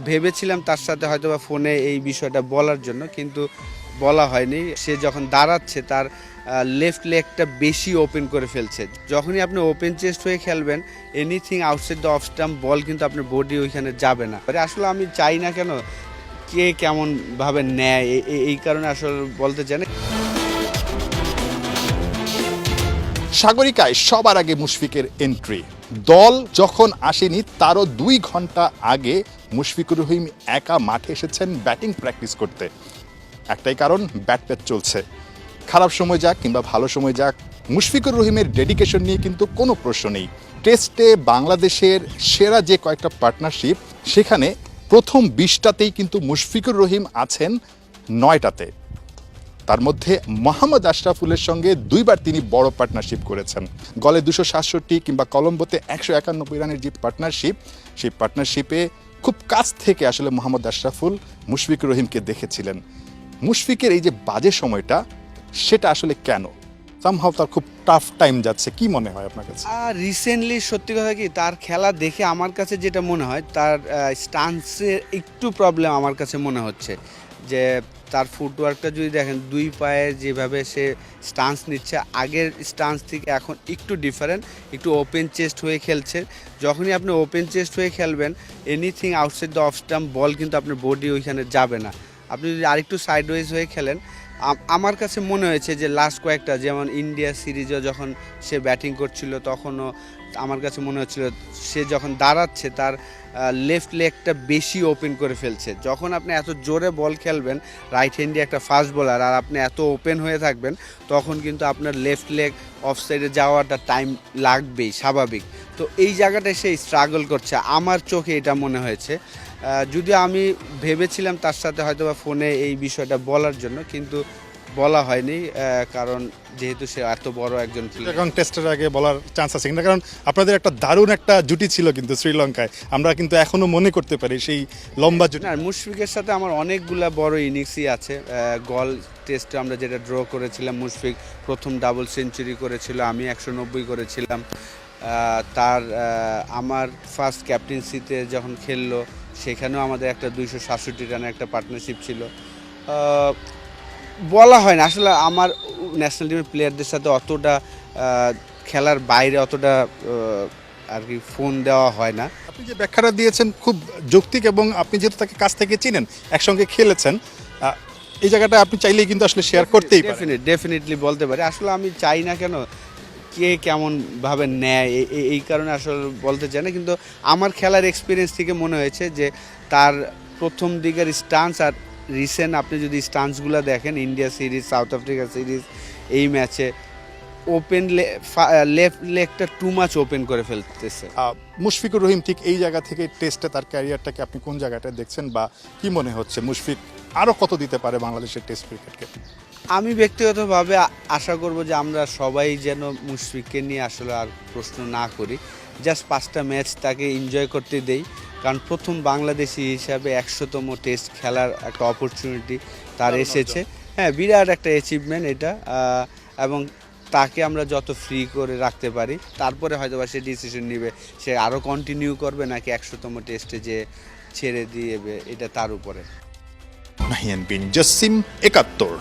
ভেবেছিলাম তার সাথে হয়তোবা ফোনে এই বিষয়টা বলার জন্য, কিন্তু বলা হয়নি। সে যখন দাঁড়াচ্ছে তার লেফট লেগটা বেশি ওপেন করে ফেলছে। যখনই আপনি ওপেন চেস্ট হয়ে খেলবেন, anything outside the off stump ball কিন্তু আপনার বডি ওইখানে যাবে না। আসলে আমি চাই না কেন কে কেমনভাবে নেয়, এই কারণে আসলে বলতে চাই না। সাগরিকায় সবার আগে মুশফিকের এন্ট্রি। দল যখন আসেনি তারও 2 ঘন্টা আগে মুশফিকুর রহিম একা মাঠে এসেছেন ব্যাটিং প্র্যাকটিস করতে। একটাই কারণ, ব্যাট প্যাচ চলছে। খারাপ সময় যাক কিংবা ভালো সময় যাক, মুশফিকুর রহিমের ডেডিকেশন নিয়ে কিন্তু কোনো প্রশ্ন নেই। টেস্টে বাংলাদেশের সেরা যে কয়েকটা পার্টনারশিপ, সেখানে প্রথম 20টাতেই কিন্তু মুশফিকুর রহিম আছেন 9টাতে। তার মধ্যে মোহাম্মদ আশরাফুলের সঙ্গে 2বার তিনি বড় পার্টনারশিপ করেছেন। গলে 267 কিংবা কলম্বোতে 191 রানের যে পার্টনারশিপ, সেই পার্টনারশিপে খুব কাছ থেকে আসলে মোহাম্মদ আশরাফুল মুশফিকুর রহিমকে দেখেছিলেন। মুশফিকের এই যে বাজে সময়টা, সেটা আসলে কেন? সামহাও তার খুব টাফ টাইম যাচ্ছে, কি মনে হয় আপনার কাছে? রিসেন্টলি সত্যি কথা কি, তার খেলা দেখে আমার কাছে যেটা মনে হয়, তার স্টান্সের একটু প্রবলেম আমার কাছে মনে হচ্ছে। যে তার ফুটওয়ার্কটা যদি দেখেন, 2 পায়ে যেভাবে সে স্টান্স নিচ্ছে, আগের স্টান্স থেকে এখন একটু ডিফারেন্ট, একটু ওপেন চেস্ট হয়ে খেলছে। যখনই আপনি ওপেন চেস্ট হয়ে খেলবেন, anything outside the off stump ball কিন্তু আপনার বডি ওইখানে যাবে না। আপনি যদি আরেকটু সাইডওয়েজ হয়ে খেলেন, আমার কাছে মনে হয়েছে যে লাস্ট কয়েকটা, যেমন ইন্ডিয়া সিরিজও যখন সে ব্যাটিং করছিল, তখনও আমার কাছে মনে হচ্ছিল সে যখন দাঁড়াচ্ছে তার লেফট লেগটা বেশি ওপেন করে ফেলছে। যখন আপনি এত জোরে বল খেলবেন, রাইট হ্যান্ডি একটা ফাস্ট বোলার, আর আপনি এত ওপেন হয়ে থাকবেন, তখন কিন্তু আপনার লেফট লেগ অফ সাইডে যাওয়াটা টাইম লাগবেই, স্বাভাবিক। তো এই জায়গাটায় সে স্ট্রাগল করছে, আমার চোখে এটা মনে হয়েছে। যদিও আমি ভেবেছিলাম তার সাথে হয়তোবা ফোনে এই বিষয়টা বলার জন্য, কিন্তু বলা হয়নি, কারণ যেহেতু সে এত বড় একজন প্লেয়ার। এখন টেস্টের আগে বলার চান্স আছে কিনা, কারণ আপনাদের একটা দারুণ একটা জুটি ছিল কিন্তু শ্রীলঙ্কায়, আমরা কিন্তু এখনো মনে করতে পারি সেই লম্বা জুটি। না, মুশফিকের সাথে আমার অনেকগুলা বড় ইনিংসই আছে। গল টেস্টে আমরা যেটা ড্র করেছিলাম, মুশফিক প্রথম ডাবল সেঞ্চুরি করেছিল, আমি 190 করেছিলাম। আমার ফার্স্ট ক্যাপ্টেন্সিতে যখন খেললো, সেখানেও আমাদের একটা 267 রানের একটা পার্টনারশিপ ছিল। বলা হয় না আসলে, আমার ন্যাশনাল টিমের প্লেয়ারদের সাথে অতটা খেলার বাইরে অতটা আর কি ফোন দেওয়া হয় না। আপনি যে ব্যাখ্যাটা দিয়েছেন খুব যৌক্তিক, এবং আপনি যেহেতু তাকে কাছ থেকে চিনেন, একসঙ্গে খেলেছেন, এই জায়গাটা আপনি চাইলেই কিন্তু আসলে শেয়ার করতেই পারেন। ডেফিনেটলি বলতে পারি। আসলে আমি চাই না কেন কে কেমনভাবে নেয়, এই কারণে আসলে বলতে চাই না, কিন্তু আমার খেলার এক্সপিরিয়েন্স থেকে মনে হয়েছে যে তার প্রথম দিকের স্টান্স আর রিসেন্ট আপনি যদি স্টান্সগুলো দেখেন, India series, South Africa series, এই ম্যাচে ওপেন লেফট লেগটা টু মাচ ওপেন করে ফেলতেছে। মুশফিকুর রহিম ঠিক এই জায়গা থেকে টেস্টে তার ক্যারিয়ারটাকে আপনি কোন জায়গাটা দেখছেন, বা কি মনে হচ্ছে মুশফিক আরও কত দিতে পারে বাংলাদেশের টেস্ট ক্রিকেটকে? আমি ব্যক্তিগতভাবে আশা করব যে আমরা সবাই যেন মুশফিককে নিয়ে আসলে আর প্রশ্ন না করি, জাস্ট 5টা ম্যাচ তাকে এনজয় করতে দেই। কারণ প্রথম বাংলাদেশি হিসাবে 100তম টেস্ট খেলার একটা অপরচুনিটি তার এসেছে। হ্যাঁ, বিরাট একটা অ্যাচিভমেন্ট এটা, এবং তাকে আমরা যত ফ্রি করে রাখতে পারি, তারপরে হয়তো বা সে ডিসিশন নেবে সে আরও কন্টিনিউ করবে নাকি 100তম টেস্টে যে ছেড়ে দিবে, এটা তার উপরে। নাহিয়ান বিন জসিম, 71।